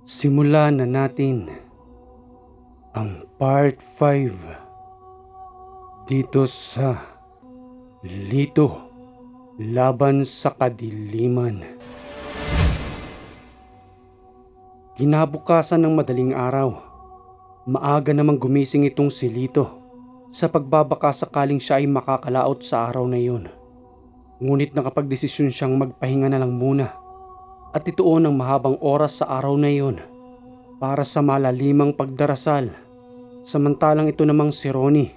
Simulan na natin ang part 5 dito sa Lito Laban sa Kadiliman. Kinabukasan ng madaling araw, maaga namang gumising itong si Lito sa pagbabaka sakaling siya ay makakalaot sa araw na iyon. Ngunit nakapagdesisyon siyang magpahinga na lang muna at ituon ang mahabang oras sa araw na iyon para sa malalimang pagdarasal. Samantalang ito namang si Ronnie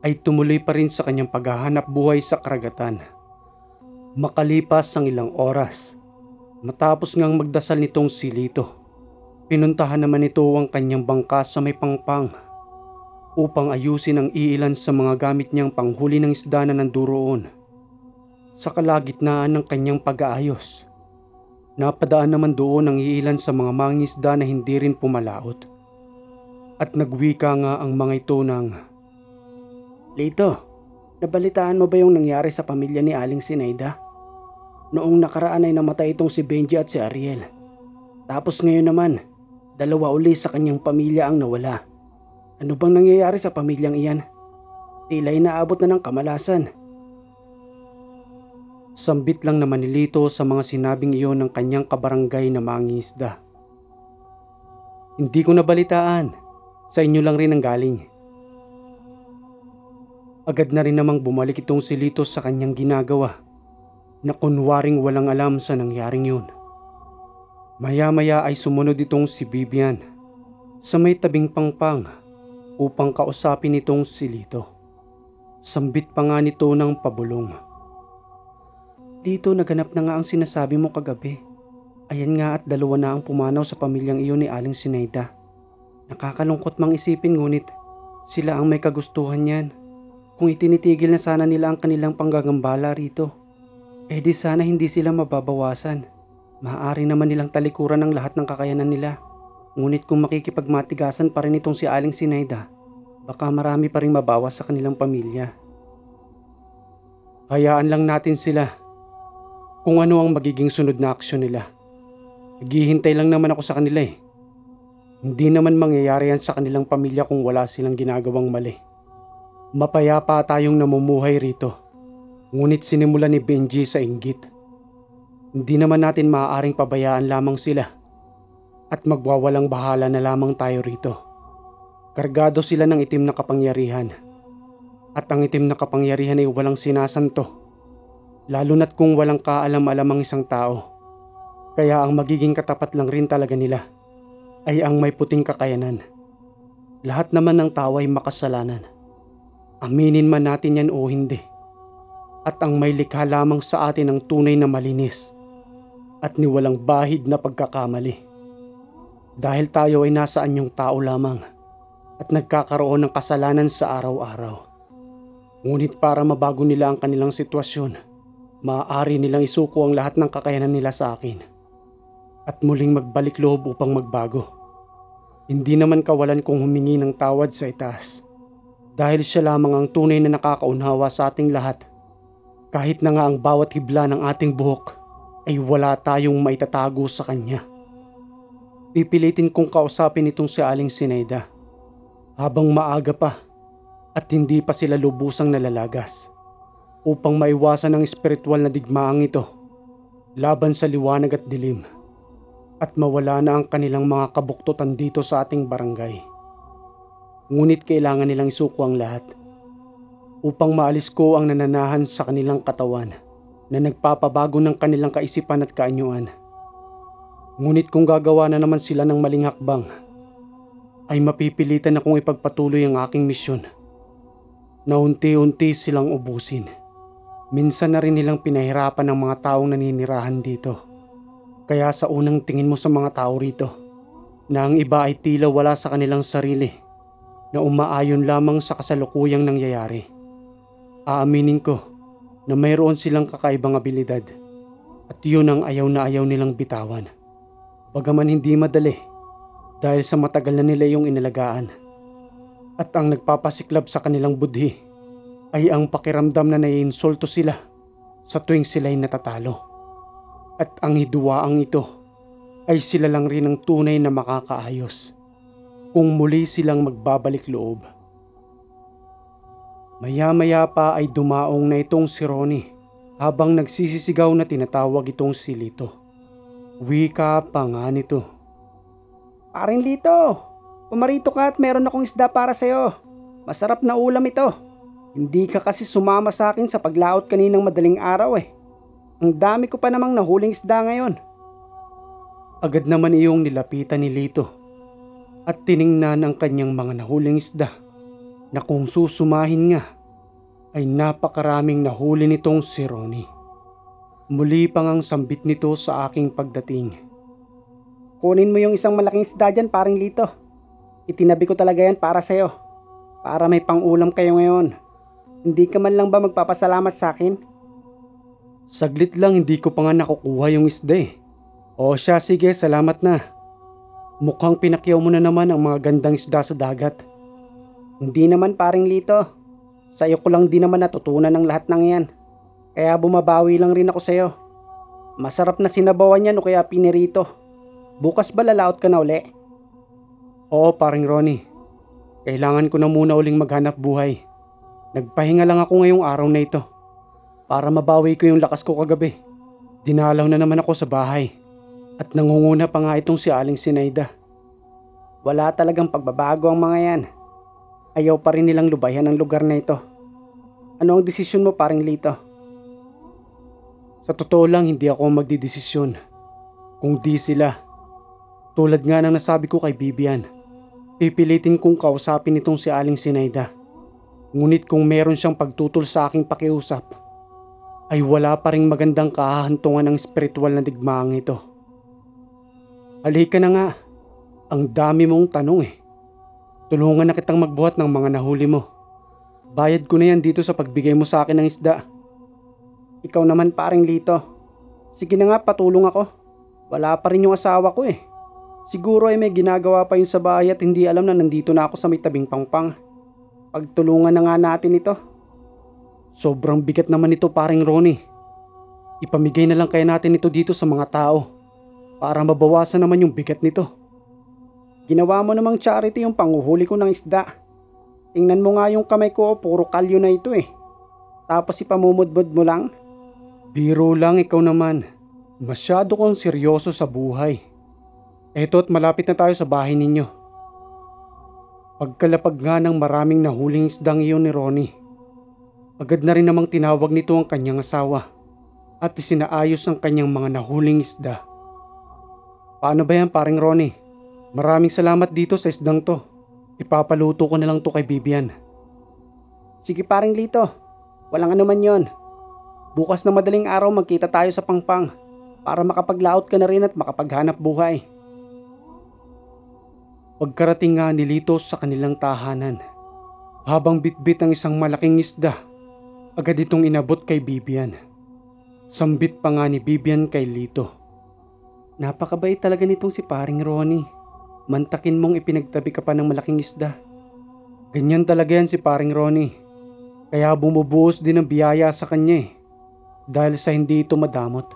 ay tumuloy pa rin sa kanyang paghahanap buhay sa karagatan. Makalipas ang ilang oras, matapos ngang magdasal nitong si Lito, pinuntahan naman ito ang kanyang bangka sa may pangpang upang ayusin ang iilan sa mga gamit niyang panghuli ng isda na nanduroon. Sa kalagitnaan ng kanyang pag-aayos, napadaan naman doon ang iilan sa mga mangingisda na hindi rin pumalaot. At nagwika nga ang mga ito ng, "Lito, nabalitaan mo ba yung nangyari sa pamilya ni Aling Sinaida? Noong nakaraan ay namatay itong si Benji at si Ariel. Tapos ngayon naman, dalawa uli sa kanyang pamilya ang nawala. Ano bang nangyayari sa pamilyang iyan? Tila inaabot na ng kamalasan." Sambit lang naman ni Lito sa mga sinabing iyon ng kanyang kabarangay na mangingisda. "Hindi ko nabalitaan. Sa inyo lang rin ang galing." Agad na rin namang bumalik itong si Lito sa kanyang ginagawa na kunwaring walang alam sa nangyaring yun. Maya-maya ay sumunod itong si Vivian sa may tabing pangpang upang kausapin itong si Lito. Sambit pa nga nito ng pabulong. "Dito naganap na nga ang sinasabi mo kagabi. Ayan nga at dalawa na ang pumanaw sa pamilyang iyon ni Aling Sinaida. Nakakalungkot mang isipin ngunit sila ang may kagustuhan yan. Kung itinitigil na sana nila ang kanilang panggagambala rito, di sana hindi sila mababawasan. Maaari naman nilang talikuran ang lahat ng kakayanan nila. Ngunit kung makikipagmatigasan pa rin itong si Aling Sinaida, baka marami pa rin mabawas sa kanilang pamilya. Hayaan lang natin sila. Kung ano ang magiging sunod na aksyon nila. Naghihintay lang naman ako sa kanila eh. Hindi naman mangyayari yan sa kanilang pamilya kung wala silang ginagawang mali. Mapayapa tayong namumuhay rito. Ngunit sinimulan ni Benji sa inggit. Hindi naman natin maaaring pabayaan lamang sila. At magwawalang bahala na lamang tayo rito. Kargado sila ng itim na kapangyarihan. At ang itim na kapangyarihan ay walang sinasanto. Lalo na't kung walang kaalam-alam ang isang tao. Kaya ang magiging katapat lang rin talaga nila ay ang may puting kakayanan. Lahat naman ng tao ay makasalanan. Aminin man natin yan o hindi. At ang may likha lamang sa atin ang tunay na malinis at ni walang bahid na pagkakamali. Dahil tayo ay nasa anyong tao lamang at nagkakaroon ng kasalanan sa araw-araw. Ngunit para mabago nila ang kanilang sitwasyon, maaari nilang isuko ang lahat ng kakayanan nila sa akin at muling magbalik loob upang magbago. Hindi naman kawalan kong humingi ng tawad sa itaas dahil siya lamang ang tunay na nakakaunhawa sa ating lahat. Kahit na nga ang bawat hibla ng ating buhok ay wala tayong maitatago sa kanya. Pipilitin kong kausapin itong si Aling Sinaida habang maaga pa at hindi pa sila lubusang nalalagas, upang maiwasan ang espiritual na digmaang ito laban sa liwanag at dilim at mawala na ang kanilang mga kabuktutan dito sa ating barangay. Ngunit kailangan nilang isuko ang lahat upang maalis ko ang nananahan sa kanilang katawan na nagpapabago ng kanilang kaisipan at kaanyuan. Ngunit kung gagawa na naman sila ng maling hakbang, ay mapipilitan akong ipagpatuloy ang aking misyon na unti-unti silang ubusin. Minsan na rin nilang pinahirapan ang mga taong naninirahan dito. Kaya sa unang tingin mo sa mga tao rito, na ang iba ay tila wala sa kanilang sarili, na umaayon lamang sa kasalukuyang nangyayari. Aaminin ko na mayroon silang kakaibang abilidad at yun ang ayaw na ayaw nilang bitawan. Bagaman hindi madali dahil sa matagal na nila yung inalagaan. At ang nagpapasiklab sa kanilang budhi ay ang pakiramdam na naiinsulto sila sa tuwing sila'y natatalo. At ang hiduwaang ito ay sila lang rin ang tunay na makakaayos kung muli silang magbabalik loob. Maya-maya pa ay dumaong na itong si Ronnie habang nagsisisigaw na tinatawag itong si Lito. Wika pa nga nito. Paring Lito, pumarito ka at meron akong isda para sa'yo. Masarap na ulam ito. Hindi ka kasi sumama sa akin sa paglaot kaninang madaling araw eh. Ang dami ko pa namang nahuling isda ngayon. Agad naman iyong nilapitan ni Lito at tiningnan ang kanyang mga nahuling isda na kung susumahin nga ay napakaraming nahuli nitong si Ronnie. Muli pang ang sambit nito sa aking pagdating. Kunin mo yung isang malaking isda dyan, paring Lito. Itinabi ko talaga yan para sa'yo. Para may pang-ulam kayo ngayon. Hindi ka man lang ba magpapasalamat sa akin? Saglit lang, hindi ko pa nga nakukuha yung isda eh. O siya, sige, salamat na. Mukhang pinakyaw mo na naman ang mga gandang isda sa dagat. Hindi naman, paring Lito. Sa'yo ko lang din naman natutunan ng lahat ng yan. Kaya bumabawi lang rin ako sa'yo. Masarap na sinabawan yan o kaya pinirito. Bukas ba lalaot ka na uli? Oo, paring Ronnie. Kailangan ko na muna uling maghanap buhay. Nagpahinga lang ako ngayong araw na ito para mabawi ko yung lakas ko kagabi. Dinalaw na naman ako sa bahay at nangunguna pa nga itong si Aling Sinaida. Wala talagang pagbabago ang mga yan. Ayaw pa rin nilang lubayan ang lugar na ito. Ano ang desisyon mo, paring Lito? Sa totoo lang, hindi ako magdidesisyon kung di sila. Tulad nga ng nasabi ko kay Bibian, pipilitin kong kausapin itong si Aling Sinaida. Ngunit kung meron siyang pagtutol sa aking pakiusap, ay wala pa ring magandang kahahantungan ng spiritual na digmaang ito. Halika na nga, ang dami mong tanong eh. Tulungan na kitang magbuhat ng mga nahuli mo. Bayad ko na yan dito sa pagbigay mo sa akin ng isda. Ikaw naman, paring Lito. Sige na nga, patulong ako. Wala pa rin yung asawa ko eh. Siguro ay may ginagawa pa yun sa bahay at hindi alam na nandito na ako sa may tabing pangpang. Pagtulungan na nga natin ito. Sobrang bigat naman ito, paring Ronnie. Ipamigay na lang kaya natin ito dito sa mga tao para mabawasan naman yung bigat nito. Ginawa mo namang charity yung panguhuli ko ng isda. Tingnan mo nga yung kamay ko, puro kalyo na ito eh. Tapos ipamumudbod mo lang. Biro lang, ikaw naman. Masyado kang seryoso sa buhay. Eto at malapit na tayo sa bahay ninyo. Pagkalapag nga ng maraming nahuling isdang iyon ni Ronnie, agad na rin namang tinawag nito ang kanyang asawa at isinaayos ang kanyang mga nahuling isda. Paano ba yan, paring Ronnie? Maraming salamat dito sa isdang to. Ipapaluto ko na lang to kay Bibian. Sige, paring Lito. Walang anuman yon. Bukas na madaling araw magkita tayo sa pangpang para makapaglaot ka na rin at makapaghanap buhay. Pagkarating nga ni Lito sa kanilang tahanan, habang bitbit ang isang malaking isda, agad itong inabot kay Bibian. Sambit pa nga ni Bibian kay Lito. Napakabait talaga nitong si paring Ronnie. Mantakin mong ipinagtabi ka pa ng malaking isda. Ganyan talaga yan si paring Ronnie. Kaya bumubuhos din ng biyaya sa kanya eh. Dahil sa hindi ito madamot.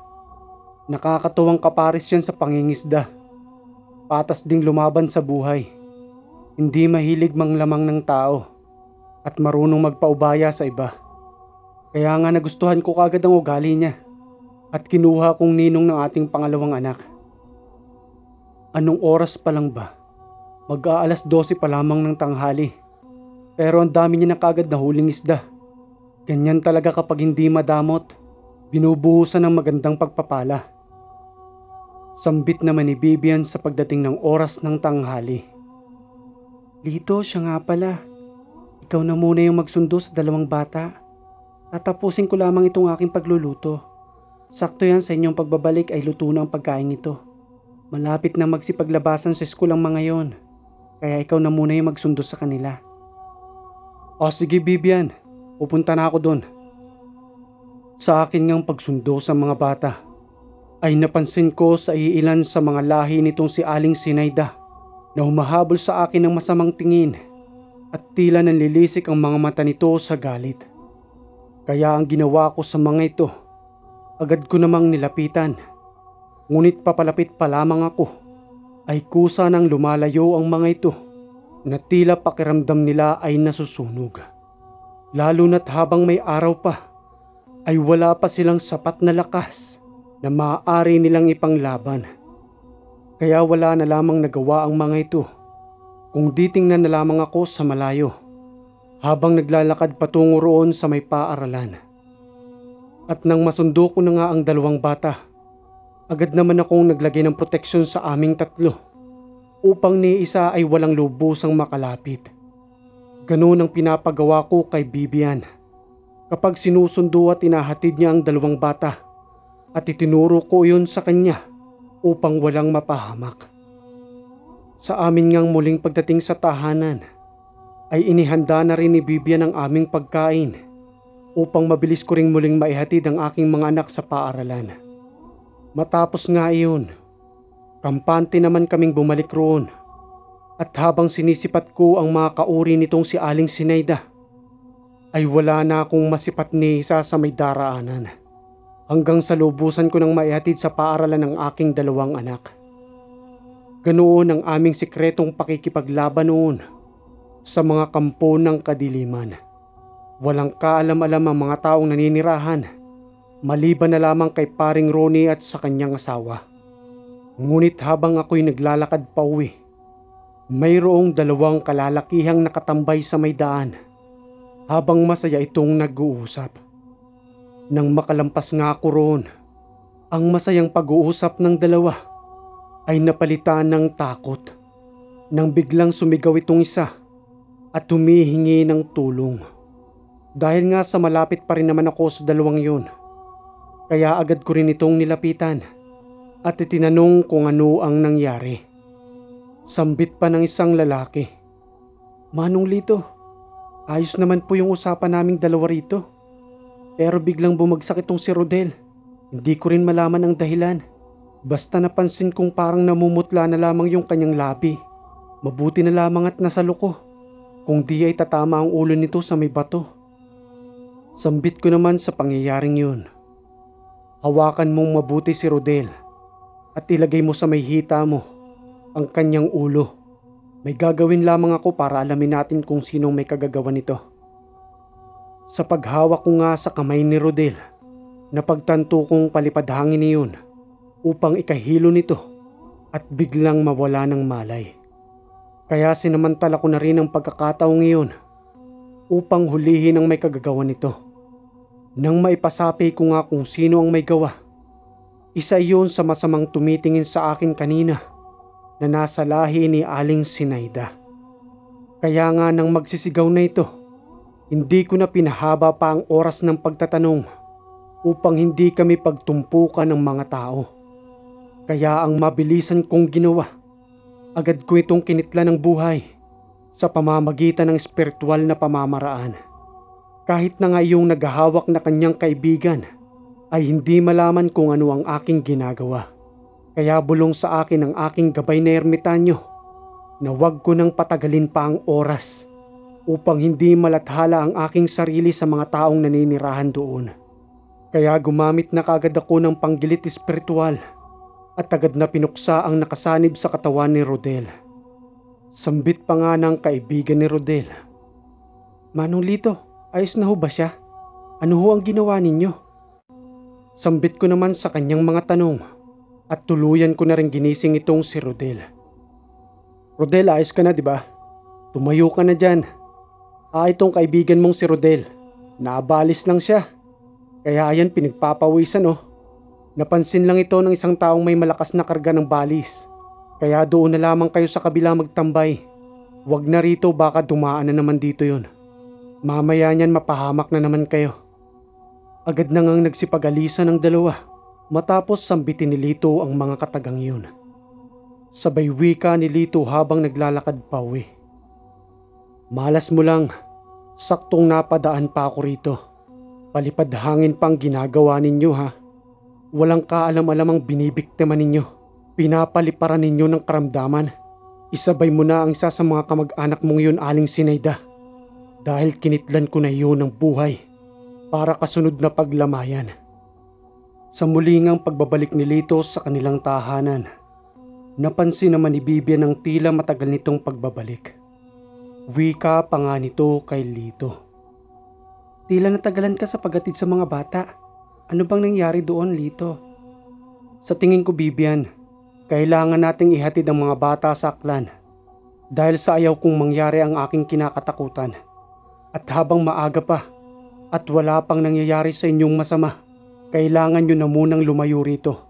Nakakatuwang kaparis yan sa pangingisda. Patas ding lumaban sa buhay. Hindi mahilig manglamang ng tao. At marunong magpaubaya sa iba. Kaya nga nagustuhan ko kagad ang ugali niya. At kinuha kong ninong ng ating pangalawang anak. Anong oras pa lang ba? Mag-aalas 12 pa lamang ng tanghali. Pero ang dami niya na kagad na huling isda. Ganyan talaga kapag hindi madamot. Binubuhusan ng magandang pagpapala. Sambit naman ni Bibian sa pagdating ng oras ng tanghali. Lito, siya nga pala. Ikaw na muna yung magsundo sa dalawang bata. Tatapusin ko lamang itong aking pagluluto. Sakto yan sa inyong pagbabalik ay luto na ang pagkain ito. Malapit na magsipaglabasan sa school ang mga yon. Kaya ikaw na muna yung magsundo sa kanila. O sige Bibian, pupunta na ako doon. Sa akin ngang pagsundo sa mga bata, ay napansin ko sa iilan sa mga lahi nitong si Aling Sinaida na humahabol sa akin ng masamang tingin at tila nanlilisik ang mga mata nito sa galit. Kaya ang ginawa ko sa mga ito, agad ko namang nilapitan Ngunit papalapit pa lamang ako ay kusa nang lumalayo ang mga ito na tila pakiramdam nila ay nasusunog. Lalo na't habang may araw pa ay wala pa silang sapat na lakas na maaari nilang ipanglaban. Kaya wala na lamang nagawa ang mga ito kung di tingnan na lamang ako sa malayo habang naglalakad patungo roon sa may paaralan. At nang masundo ko na nga ang dalawang bata, agad naman akong naglagay ng proteksyon sa aming tatlo upang ni isa ay walang lubusang makalapit. Ganun ang pinapagawa ko kay Bibian kapag sinusundo at inahatid niya ang dalawang bata at itinuro ko yun sa kanya upang walang mapahamak. Sa amin ngang muling pagdating sa tahanan ay inihanda na rin ni Bibian ang aming pagkain upang mabilis ko ring muling maihatid ang aking mga anak sa paaralan. Matapos nga iyon, kampante naman kaming bumalik roon at habang sinisipat ko ang mga kauri nitong si Aling Sinaida ay wala na akong masipat ni isa sa may daraanan hanggang sa lubusan ko nang maihatid sa paaralan ng aking dalawang anak. Ganoon ang aming sikretong pakikipaglaban noon sa mga kampo ng kadiliman. Walang kaalam-alam ang mga taong naninirahan maliban na lamang kay paring Ronnie at sa kanyang asawa. Ngunit habang ako'y naglalakad pa uwi, mayroong dalawang kalalakihang nakatambay sa may daan habang masaya itong nag-uusap. Nang makalampas nga ako roon, ang masayang pag-uusap ng dalawa ay napalitan ng takot nang biglang sumigaw itong isa at humihingi ng tulong. Dahil nga sa malapit pa rin naman ako sa dalawang yun, kaya agad ko rin itong nilapitan at itinanong kung ano ang nangyari. Sambit pa ng isang lalaki, "Manong Lito, ayos naman po yung usapan naming dalawa rito. Pero biglang bumagsak itong si Rodel. Hindi ko rin malaman ang dahilan. Basta napansin kong parang namumutla na lamang yung kanyang labi. Mabuti na lamang at nasalo ko. Kung di ay tatama ang ulo nito sa may bato." Sambit ko naman sa pangyayaring yun, "Hawakan mong mabuti si Rodel at ilagay mo sa may hita mo ang kanyang ulo. May gagawin lamang ako para alamin natin kung sinong may kagagawa nito." Sa paghawak ko nga sa kamay ni Rodel, napagtanto kong palipad hangin niyon upang ikahilo nito at biglang mawala ng malay. Kaya sinamantala ko na rin ang pagkakataong iyon upang hulihin ang may kagagawa nito. Nang maipasapi ko nga kung sino ang may gawa, isa iyon sa masamang tumitingin sa akin kanina na nasa lahi ni Aling Sinaida. Kaya nga nang magsisigaw na ito, hindi ko na pinahaba pa ang oras ng pagtatanong upang hindi kami pagtumpukan ng mga tao. Kaya ang mabilisan kong ginawa, agad ko itong kinitla ng buhay sa pamamagitan ng espiritual na pamamaraan. Kahit na nga yung naghahawak na kanyang kaibigan ay hindi malaman kung ano ang aking ginagawa. Kaya bulong sa akin ang aking gabay na ermitanyo na wag ko nang patagalin pa ang oras upang hindi malathala ang aking sarili sa mga taong naninirahan doon. Kaya gumamit na kaagad ako ng panggilit espiritual at agad na pinuksa ang nakasanib sa katawan ni Rodel. Sambit pa nga ng kaibigan ni Rodel, "Manong Lito, ayos na ho ba siya? Ano ho ang ginawa ninyo?" Sambit ko naman sa kanyang mga tanong at tuluyan ko na rin ginising itong si Rodel. "Rodel, ayos ka na, di ba? Tumayo ka na dyan. Itong kaibigan mong si Rodel, naabalis lang siya. Kaya ayan, pinagpapawisan oh. Napansin lang ito ng isang taong may malakas na karga ng balis. Kaya doon na lamang kayo sa kabila magtambay. Wag na rito, baka dumaan na naman dito yon. Mamaya niyan mapahamak na naman kayo." Agad na ngang nagsipag-alisan ng dalawa matapos sambitin ni Lito ang mga katagang yun. Sabay wika ni Lito habang naglalakad pa uwi, "Malas mo lang, saktong napadaan pa ako rito. Palipad hangin pang ginagawa ninyo ha. Walang kaalam-alam ang binibiktima ninyo. Pinapaliparan ninyo ng karamdaman. Isabay mo na ang isa sa mga kamag-anak mong yun, Aling Sinaida. Dahil kinitlan ko na iyon ng buhay para kasunod na paglamayan." Sa mulingang pagbabalik ni Lito sa kanilang tahanan, napansin naman ni Vivian ang tila matagal nitong pagbabalik. Wika pa nga nito kay Lito. Tila natagalan ka sa paghatid sa mga bata. Ano bang nangyari doon, Lito? Sa tingin ko, Vivian, kailangan nating ihatid ang mga bata sa Aklan dahil sa ayaw kong mangyari ang aking kinakatakutan. At habang maaga pa at wala pang nangyayari sa inyong masama, kailangan nyo na munang lumayo rito.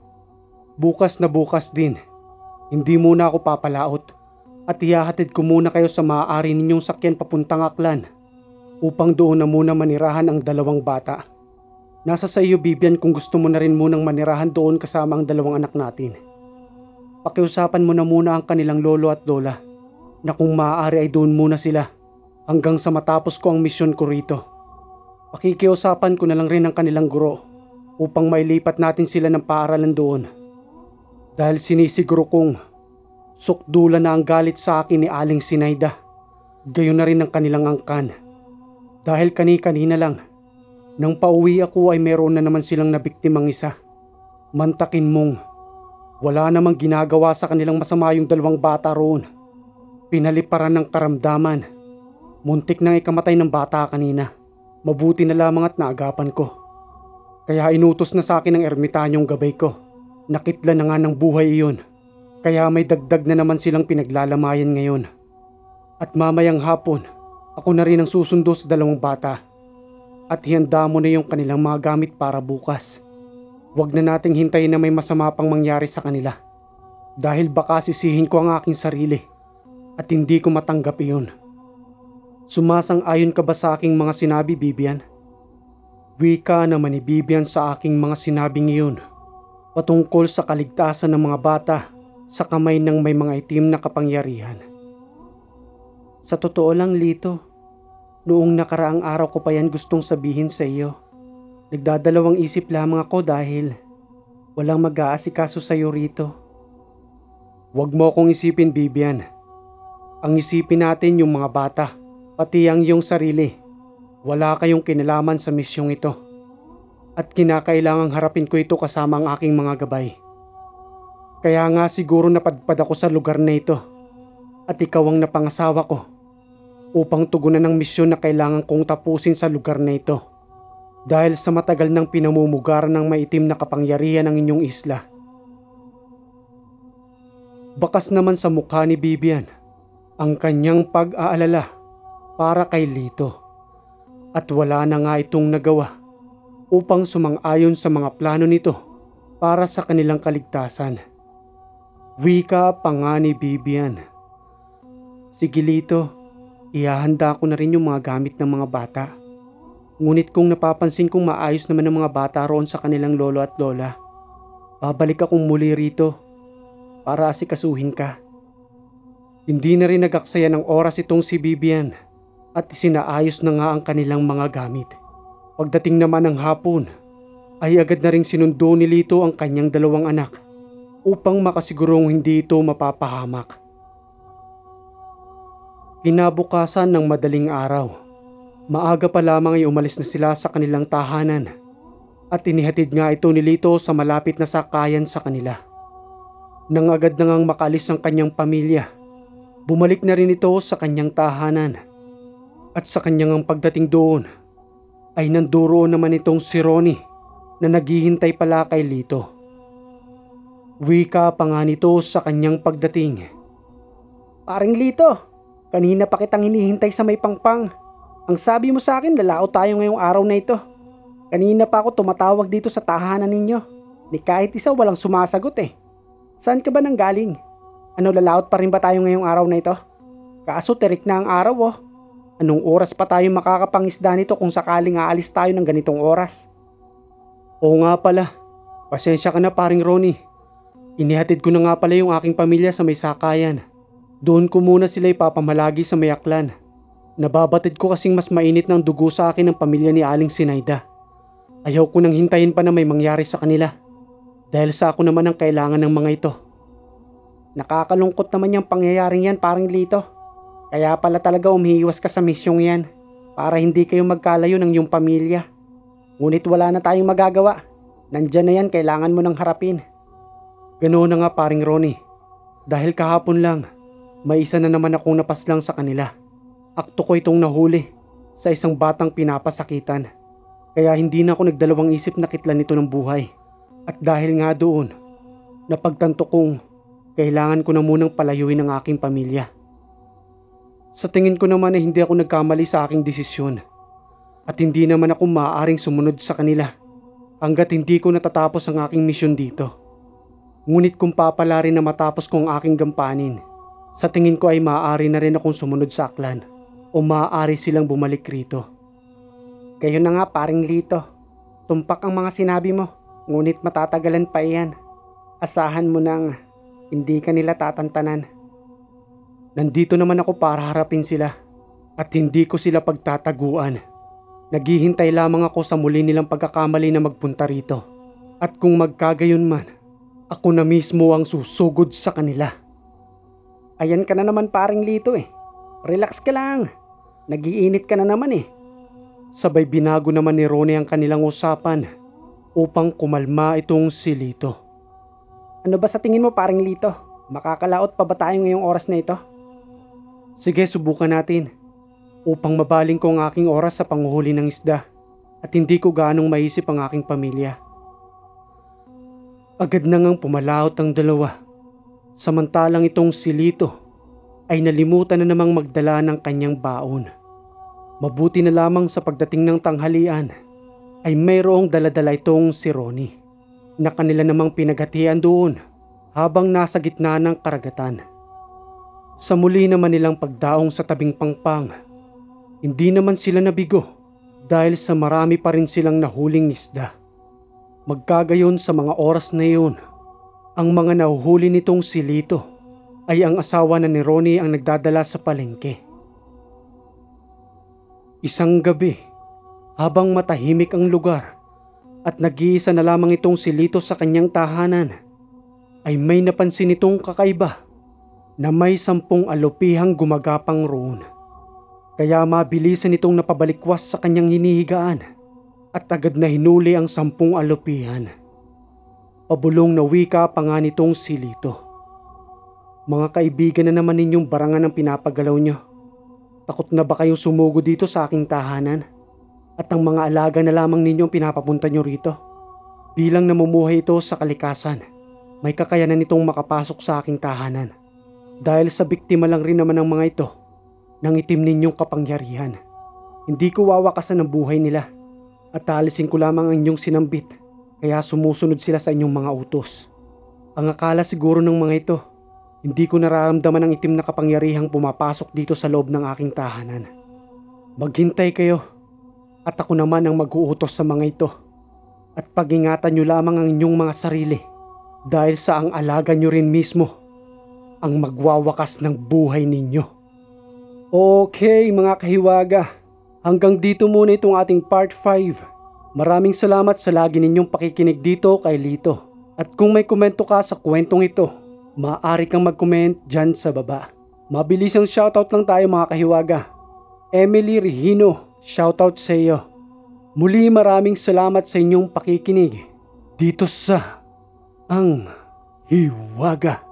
Bukas na bukas din, hindi muna ako papalaot at ihahatid ko muna kayo sa maaari ninyong sakyan papuntang Aklan upang doon na muna manirahan ang dalawang bata. Nasa sa iyo, Vivian, kung gusto mo na rin munang manirahan doon kasama ang dalawang anak natin. Pakiusapan mo na muna ang kanilang lolo at lola na kung maaari ay doon muna sila hanggang sa matapos ko ang misyon ko rito. Pakikiusapan ko na lang rin ang kanilang guro upang mailipat natin sila ng paaralan doon. Dahil sinisiguro kong sukdula na ang galit sa akin ni Aling Sinayda, gayon na rin ang kanilang angkan. Dahil kani-kanina lang, nang pauwi ako ay meron na naman silang nabiktimang isa. Mantakin mong wala namang ginagawa sa kanilang masama yung dalawang bata roon. Pinaliparan ng karamdaman. Muntik nang ikamatay ng bata kanina. Mabuti na lamang at naagapan ko. Kaya inutos na sa akin ng ermitanyong gabay ko. Nakitla na nga ng buhay iyon. Kaya may dagdag na naman silang pinaglalamayan ngayon. At mamayang hapon, ako na rin ang susundo sa dalawang bata. At ihanda mo na yung kanilang mga gamit para bukas. Huwag na nating hintayin na may masama pang mangyari sa kanila. Dahil baka sisihin ko ang aking sarili. At hindi ko matanggap iyon. Sumasang-ayon ka ba sa aking mga sinabi, Vivian? Wika naman ni Vivian sa aking mga sinabing iyon. Patungkol sa kaligtasan ng mga bata sa kamay ng may mga itim na kapangyarihan. Sa totoo lang, Lito, noong nakaraang araw ko pa yan gustong sabihin sa iyo. Nagdadalawang isip lamang ako dahil walang mag-aasikaso sa iyo rito. Huwag mo akong isipin, Vivian. Ang isipin natin yung mga bata, pati ang iyong sarili. Wala kayong kinalaman sa misyong ito. At kinakailangang harapin ko ito kasama ang aking mga gabay. Kaya nga siguro napadpad ako sa lugar na ito. At ikaw ang napangasawa ko upang tugunan ng misyon na kailangan kong tapusin sa lugar na ito. Dahil sa matagal ng pinamumugaran ng maitim na kapangyarihan ng inyong isla. Bakas naman sa mukha ni Vivian ang kanyang pag-aalala para kay Lito. At wala na nga itong nagawa upang sumang-ayon sa mga plano nito para sa kanilang kaligtasan. Wika pa nga ni Vivian. Sige, Lito, ihahanda ko na rin yung mga gamit ng mga bata. Ngunit kung napapansin kong maayos naman ang mga bata roon sa kanilang lolo at lola, babalik akong muli rito para asikasuhin ka. Hindi na rin nagaksaya ng oras itong si Vivian at isinaayos na nga ang kanilang mga gamit. Pagdating naman ng hapon, ay agad na ring sinundo ni Lito ang kanyang dalawang anak upang makasigurong hindi ito mapapahamak. Kinabukasan ng madaling araw, maaga pa lamang ay umalis na sila sa kanilang tahanan at inihatid nga ito ni Lito sa malapit na sakayan sa kanila. Nang agad na ngang makalis ang kanyang pamilya, bumalik na rin ito sa kanyang tahanan at sa kanyang pagdating doon ay nanduroon naman itong si Ronnie na naghihintay pala kay Lito. Wika pa nga nito sa kanyang pagdating. Paring Lito, kanina pa kitang hinihintay sa may pangpang. Ang sabi mo sa akin, lalao tayo ngayong araw na ito. Kanina pa ako tumatawag dito sa tahanan ninyo. Ni kahit isa walang sumasagot eh. Saan ka ba nanggaling? Ano, lalaot pa rin ba tayo ngayong araw na ito? Kaso tirik na ang araw oh. Anong oras pa tayo makakapangisda nito kung sakaling aalis tayo ng ganitong oras? Oo nga pala. Pasensya ka na, paring Ronnie. Inihatid ko na nga pala yung aking pamilya sa may sakayan. Doon ko muna sila ipapamalagi sa may Aklan. Nababatid ko kasing mas mainit ng dugo sa akin ng pamilya ni Aling Sinayda. Ayaw ko nang hintayin pa na may mangyari sa kanila. Dahil sa ako naman ang kailangan ng mga ito. Nakakalungkot naman yung pangyayaring yan, paring Lito. Kaya pala talaga umiiwas ka sa misyong yan para hindi kayo magkalayo ng iyong pamilya. Ngunit wala na tayong magagawa. Nandyan na yan, kailangan mo nang harapin. Ganoon na nga paring Ronnie. Dahil kahapon lang, may isa na naman akong napaslang sa kanila. Akto ko itong nahuli sa isang batang pinapasakitan. Kaya hindi na ako nagdalawang isip na kitlan nito ng buhay. At dahil nga doon, napagtanto kong kailangan ko na munang palayuin ang aking pamilya. Sa tingin ko naman ay hindi ako nagkamali sa aking desisyon. At hindi naman ako maaaring sumunod sa kanila hanggat hindi ko natatapos ang aking misyon dito. Ngunit kung papalarin na matapos ko ang aking gampanin, sa tingin ko ay maaari na rin akong sumunod sa aklan o maaari silang bumalik rito. Gayon na nga paring Lito. Tumpak ang mga sinabi mo, ngunit matatagalan pa iyan. Asahan mo nang hindi ka nila tatantanan. Nandito naman ako para harapin sila at hindi ko sila pagtataguan. Naghihintay lamang ako sa muli nilang pagkakamali na magpunta rito. At kung magkagayon man, ako na mismo ang susugod sa kanila. Ayan ka na naman paring Lito eh. Relax ka lang. Nagiinit ka na naman eh. Sabay binago naman ni Ronnie ang kanilang usapan upang kumalma itong si Lito. Ano ba sa tingin mo paring Lito? Makakalaot pa ba tayo ngayong oras na ito? Sige, subukan natin. Upang mabaling ko ang aking oras sa panguhuli ng isda at hindi ko gaanong maisip ang aking pamilya. Agad na ngang pumalaot ang dalawa. Samantalang itong si Lito ay nalimutan na namang magdala ng kanyang baon. Mabuti na lamang sa pagdating ng tanghalian ay mayroong daladala itong si Ronnie na kanila namang pinaghatian doon habang nasa gitna ng karagatan. Sa muli naman nilang pagdaong sa tabing pangpang, hindi naman sila nabigo dahil sa marami pa rin silang nahuling isda. Magkagayon sa mga oras na iyon, ang mga nahuhuli nitong si Lito ay ang asawa na ni Ronnie ang nagdadala sa palengke. Isang gabi, habang matahimik ang lugar at nag-iisa na lamang itong si Lito sa kanyang tahanan, ay may napansin itong kakaiba na may 10 alupihang gumagapang roon. Kaya mabilisan itong napabalikwas sa kanyang hinihigaan at agad na hinuli ang 10 alupihan. Pabulong na wika pa nga nitong si Lito. Mga kaibigan na naman ninyong barangan ang pinapagalaw nyo. Takot na ba kayong sumugo dito sa aking tahanan? At ang mga alaga na lamang ninyong pinapapunta nyo rito? Bilang namumuhay ito sa kalikasan, may kakayanan itong makapasok sa aking tahanan. Dahil sa biktima lang rin naman ng mga ito ng itim ninyong kapangyarihan. Hindi ko wawakasan ang buhay nila at alisin ko lamang ang inyong sinambit, kaya sumusunod sila sa inyong mga utos. Ang akala siguro ng mga ito, hindi ko nararamdaman ang itim na kapangyarihang pumapasok dito sa loob ng aking tahanan. Maghintay kayo at ako naman ang mag-uutos sa mga ito. At pag-ingatan nyo lamang ang inyong mga sarili dahil sa ang alaga nyo rin mismo ang magwawakas ng buhay ninyo. Okay mga kahiwaga, hanggang dito muna itong ating part 5. Maraming salamat sa lagi ninyong pakikinig dito kay Lito. At kung may komento ka sa kwentong ito, maaari kang mag-comment dyan sa baba. Mabilisang shoutout lang tayo mga kahiwaga. Emily Regino, shoutout sa iyo. Muli maraming salamat sa inyong pakikinig dito sa Ang Hiwaga.